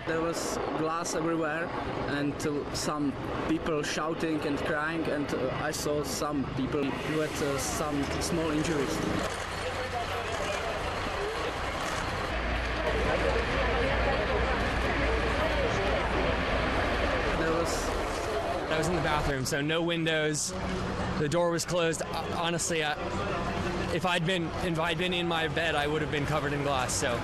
There was glass everywhere and some people shouting and crying, and I saw some people with some small injuries. I was in the bathroom, so no windows. The door was closed. Honestly, if I'd been in my bed, I would have been covered in glass. So.